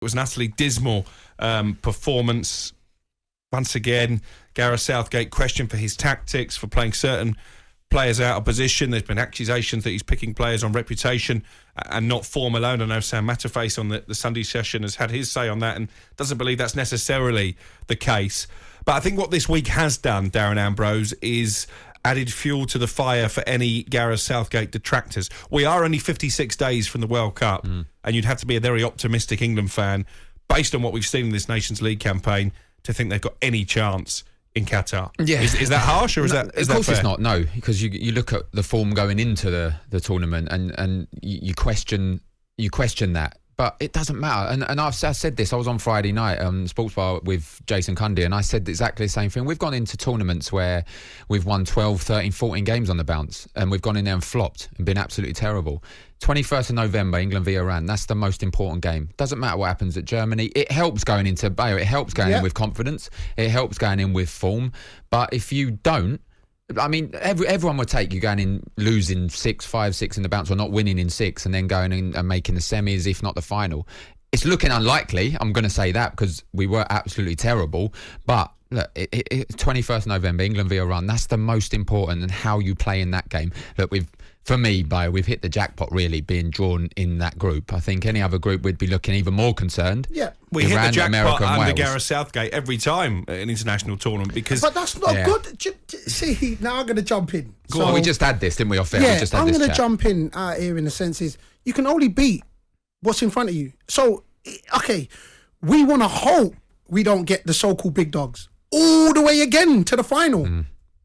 was an utterly dismal performance. Once again, Gareth Southgate questioned for his tactics, for playing certain players out of position. There's been accusations that he's picking players on reputation and not form alone. I know Sam Matterface on the Sunday session has had his say on that and doesn't believe that's necessarily the case. But I think what this week has done, Darren Ambrose, is added fuel to the fire for any Gareth Southgate detractors. We are only 56 days from the World Cup, and you'd have to be a very optimistic England fan, based on what we've seen in this Nations League campaign, to think they've got any chance in Qatar. Yeah. Is that harsh, or is that fair? Of course it's not, no, because you look at the form going into the tournament and you question that. But it doesn't matter. And I said this, I was on Friday night, Sports Bar with Jason Cundy, and I said exactly the same thing. We've gone into tournaments where we've won 12, 13, 14 games on the bounce, and we've gone in there and flopped and been absolutely terrible. 21st of November, England v Iran, that's the most important game. Doesn't matter what happens at Germany. It helps going into Bayer. It helps going in with confidence. It helps going in with form. But if you don't, I mean, everyone would take you going in losing 5-6 in the bounce, or not winning in 6, and then going in and making the semis, if not the final. It's looking unlikely, I'm going to say that, because we were absolutely terrible. But look, 21st November, England v Iran, that's the most important, and how you play in that game. Look, for me, we've hit the jackpot, really, being drawn in that group. I think any other group would be looking even more concerned. Yeah, we hit the jackpot under Gareth Southgate every time at an international tournament. But that's not good. See, now I'm going to jump in. Well, we just had this, didn't we, off air? Yeah, I'm going to jump in here in the sense is, you can only beat what's in front of you. So, okay, we want to hope we don't get the so-called big dogs all the way again to the final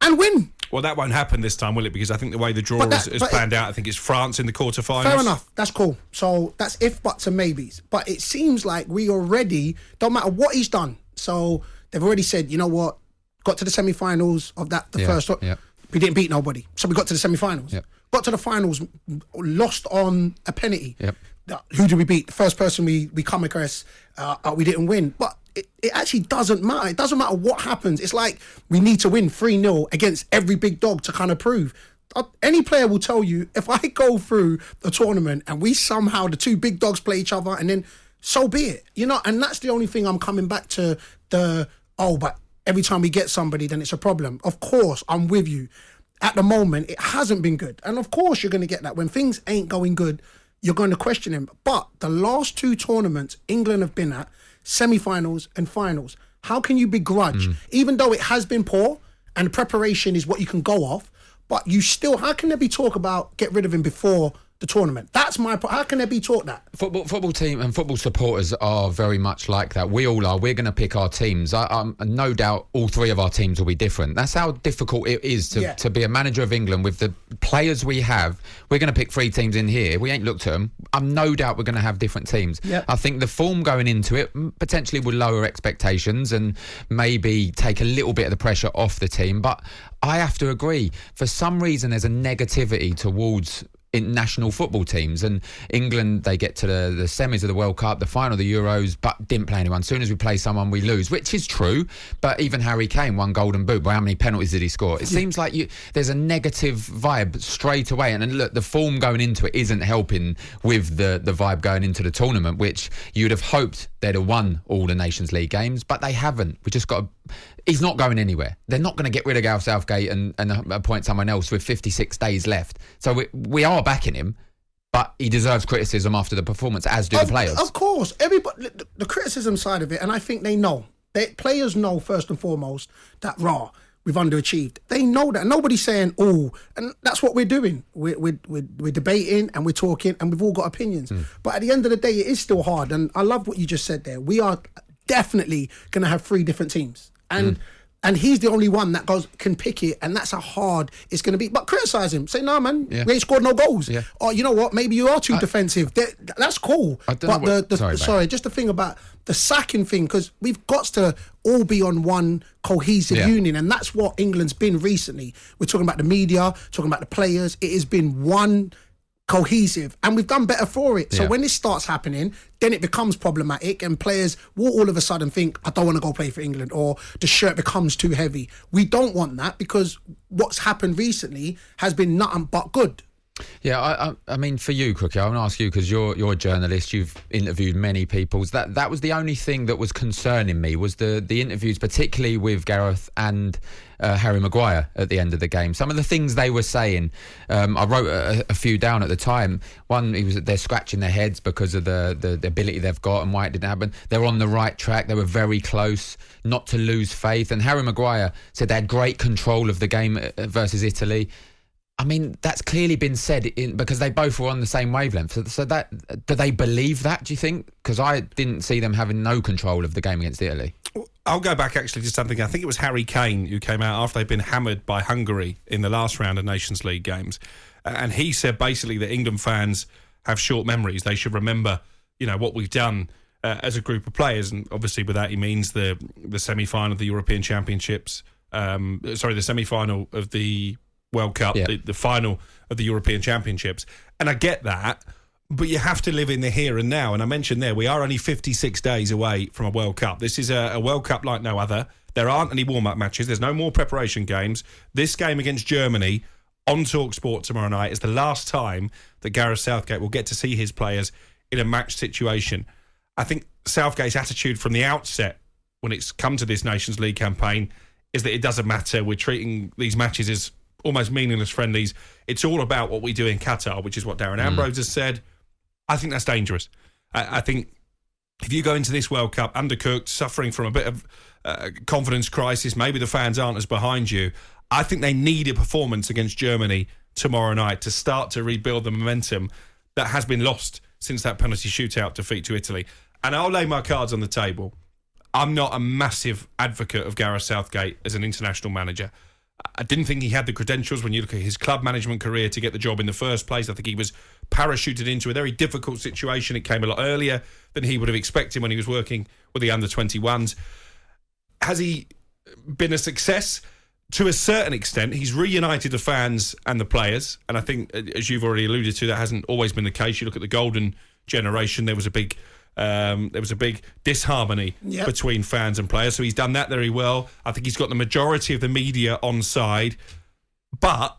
and win. Well, that won't happen this time, will it? Because I think the way the draw is planned out, I think it's France in the quarterfinals. Fair enough. That's cool. So that's if, buts and maybes. But it seems like we already, don't matter what he's done. So they've already said, you know what, got to the semi-finals of that, first. Yeah. We didn't beat nobody. So we got to the semi-finals. Yep. Got to the finals, lost on a penalty. Yep. Who did we beat? The first person we come across, we didn't win. But it actually doesn't matter. It doesn't matter what happens. It's like we need to win 3-0 against every big dog to kind of prove. Any player will tell you, if I go through the tournament and we somehow, the two big dogs play each other, and then so be it. You know, and that's the only thing I'm coming back to, but every time we get somebody, then it's a problem. Of course, I'm with you. At the moment, it hasn't been good. And of course, you're going to get that. When things ain't going good, you're going to question him. But the last two tournaments England have been at, semi-finals and finals, how can you begrudge, even though it has been poor and preparation is what you can go off, but you still, how can there be talk about get rid of him before the tournament? That's my point. How can there be talk that? Football team and football supporters are very much like that. We all are. We're going to pick our teams. No doubt all three of our teams will be different. That's how difficult it is to be a manager of England with the players we have. We're going to pick 3 teams in here. We ain't looked at them. I'm no doubt we're going to have different teams. Yep. I think the form going into it potentially will lower expectations and maybe take a little bit of the pressure off the team. But I have to agree. For some reason, there's a negativity towards national football teams, and England, they get to the semis of the World Cup, the final of the Euros, but didn't play anyone. As soon as we play someone, we lose, which is true. But even Harry Kane won Golden Boot. Well, how many penalties did he score? It seems like there's a negative vibe straight away. And look, the form going into it isn't helping with the vibe going into the tournament, which you'd have hoped they'd have won all the Nations League games, but they haven't. We just got to... He's not going anywhere. They're not going to get rid of Gareth Southgate and appoint someone else with 56 days left. So we are backing him, but he deserves criticism after the performance, as do the players. Of course. Everybody, the criticism side of it, and I think they know. Players know, first and foremost, that we've underachieved. They know that. Nobody's saying, and that's what we're doing. We're debating and we're talking, and we've all got opinions. But at the end of the day, it is still hard. And I love what you just said there. We are definitely going to have 3 different teams. And he's the only one that can pick it, and that's how hard it's going to be. But criticise him. Say, no, man, we ain't scored no goals. Yeah. Or, you know what, maybe you are too defensive. That's cool. Sorry, just the thing about the sacking thing, because we've got to all be on one cohesive union, and that's what England's been recently. We're talking about the media, talking about the players. It has been one cohesive, and we've done better for it. So when this starts happening, then it becomes problematic, and players will all of a sudden think, I don't want to go play for England, or the shirt becomes too heavy. We don't want that, because what's happened recently has been nothing but good. Yeah, I mean, for you, Crookie, I want to ask you, because you're a journalist, you've interviewed many people. That was the only thing that was concerning me, was the interviews, particularly with Gareth and Harry Maguire at the end of the game. Some of the things they were saying, I wrote a few down at the time. One, they're scratching their heads because of the ability they've got and why it didn't happen. They're on the right track. They were very close not to lose faith. And Harry Maguire said they had great control of the game versus Italy. I mean, that's clearly been said because they both were on the same wavelength. So do they believe that, do you think? Because I didn't see them having no control of the game against Italy. I'll go back actually to something. I think it was Harry Kane who came out after they'd been hammered by Hungary in the last round of Nations League games. And he said basically that England fans have short memories. They should remember, what we've done as a group of players. And obviously with that, he means the semi-final of the European Championships. The semi-final of the World Cup, yeah. the final of the European Championships. And I get that, but you have to live in the here and now. And I mentioned there, we are only 56 days away from a World Cup. This is a World Cup like no other. There aren't any warm-up matches. There's no more preparation games. This game against Germany on talkSPORT tomorrow night is the last time that Gareth Southgate will get to see his players in a match situation. I think Southgate's attitude from the outset when it's come to this Nations League campaign is that it doesn't matter. We're treating these matches as almost meaningless friendlies. It's all about what we do in Qatar, which is what Darren Ambrose has said. I think that's dangerous. I think if you go into this World Cup undercooked, suffering from a bit of confidence crisis, maybe the fans aren't as behind you, I think they need a performance against Germany tomorrow night to start to rebuild the momentum that has been lost since that penalty shootout defeat to Italy. And I'll lay my cards on the table. I'm not a massive advocate of Gareth Southgate as an international manager. I didn't think he had the credentials when you look at his club management career to get the job in the first place. I think he was parachuted into a very difficult situation. It came a lot earlier than he would have expected when he was working with the under-21s. Has he been a success? To a certain extent, he's reunited the fans and the players. And I think, as you've already alluded to, that hasn't always been the case. You look at the golden generation, there was a big disharmony between fans and players. So he's done that very well. I think he's got the majority of the media on side. But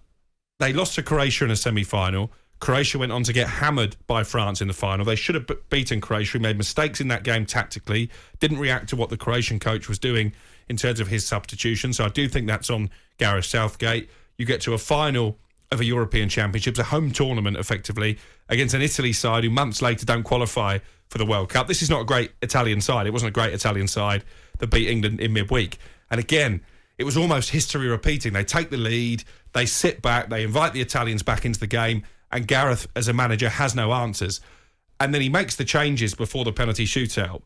they lost to Croatia in a semi-final. Croatia went on to get hammered by France in the final. They should have beaten Croatia. He made mistakes in that game tactically. Didn't react to what the Croatian coach was doing in terms of his substitution. So I do think that's on Gareth Southgate. You get to a final of a European Championships, a home tournament effectively, against an Italy side who months later don't qualify for the World Cup. This is not a great Italian side. It wasn't a great Italian side that beat England in midweek. And again, it was almost history repeating. They take the lead, they sit back, they invite the Italians back into the game, and Gareth, as a manager, has no answers. And then he makes the changes before the penalty shootout.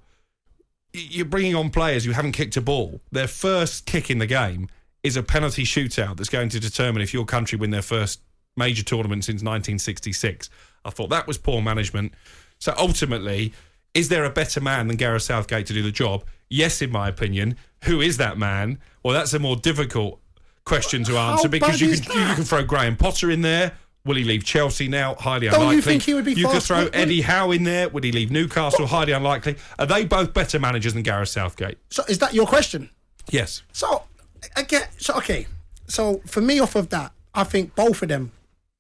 You're bringing on players who haven't kicked a ball. Their first kick in the game is a penalty shootout that's going to determine if your country win their first major tournament since 1966. I thought that was poor management. So ultimately, is there a better man than Gareth Southgate to do the job? Yes, in my opinion. Who is that man? Well, that's a more difficult question to answer because you can throw Graham Potter in there. Will he leave Chelsea now? Highly unlikely. Don't you think he would be You could throw Eddie Howe in there. Would he leave Newcastle? Highly unlikely. Are they both better managers than Gareth Southgate? So is that your question? Yes. So for me, off of that, I think both of them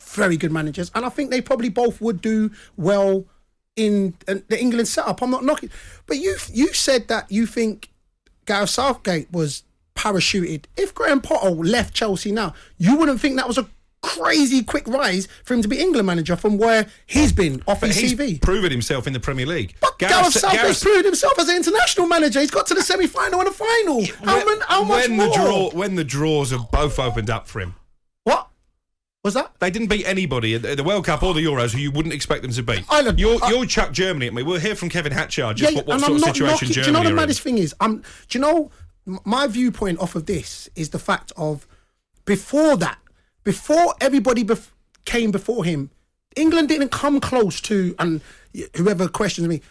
very good managers, and I think they probably both would do well in the England setup. I'm not knocking, but you said that you think Gareth Southgate was parachuted. If Graham Potter left Chelsea now, you wouldn't think that was a crazy quick rise for him to be England manager from where he's been off his CV. He's proven himself in the Premier League. But Gareth Southgate's proven himself as an international manager. He's got to the semi-final and the final. How much more? When the draws have both opened up for him. What was that? They didn't beat anybody at the World Cup or the Euros who you wouldn't expect them to beat. You'll chuck Germany at me. We'll hear from Kevin Hatchard just what sort of situation Germany do you know the maddest thing is? Do you know my viewpoint off of this is the fact of before everybody came before him, England didn't come close to, and whoever questions me,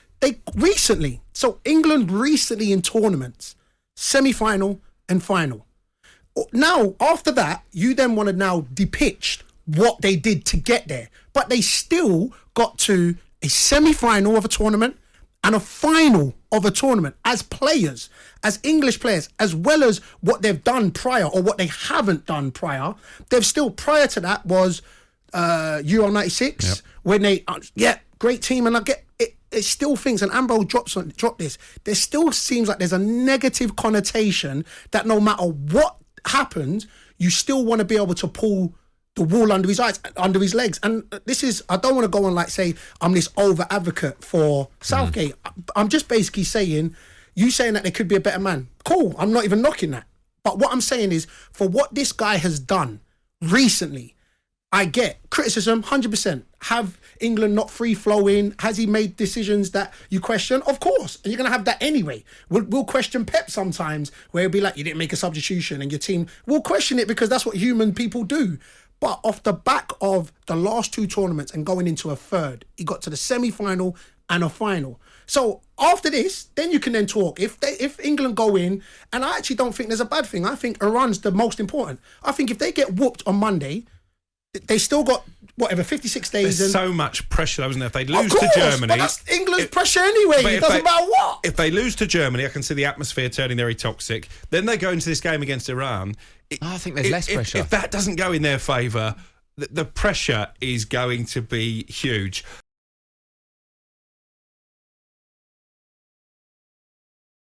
England recently in tournaments, semi-final and final. Now, after that, you then want to now depict what they did to get there. But they still got to a semi-final of a tournament and a final of a tournament as players, as English players, as well as what they've done prior or what they haven't done prior. They've still, prior to that was Euro 96 when they, great team, and I get it. It still thinks, and Ambrose dropped this. There still seems like there's a negative connotation that no matter what happens, you still want to be able to pull the wool under his eyes, under his legs. And this is, I don't want to go on like say I'm this over advocate for Southgate. I'm just basically saying, you saying that there could be a better man. Cool, I'm not even knocking that. But what I'm saying is, for what this guy has done recently, I get criticism, 100%. Have England not free-flowing? Has he made decisions that you question? Of course. And you're going to have that anyway. We'll question Pep sometimes, where he'll be like, you didn't make a substitution, and your team... We'll question it because that's what human people do. But off the back of the last 2 tournaments and going into a third, he got to the semi-final and a final. So after this, then you can then talk. If England go in, and I actually don't think there's a bad thing. I think Iran's the most important. I think if they get whooped on Monday... They still got, 56 days. There's so much pressure, though, isn't there? If they lose to Germany... But that's England's pressure anyway. It doesn't matter what. If they lose to Germany, I can see the atmosphere turning very toxic. Then they go into this game against Iran. I think there's less pressure. If that doesn't go in their favour, the pressure is going to be huge.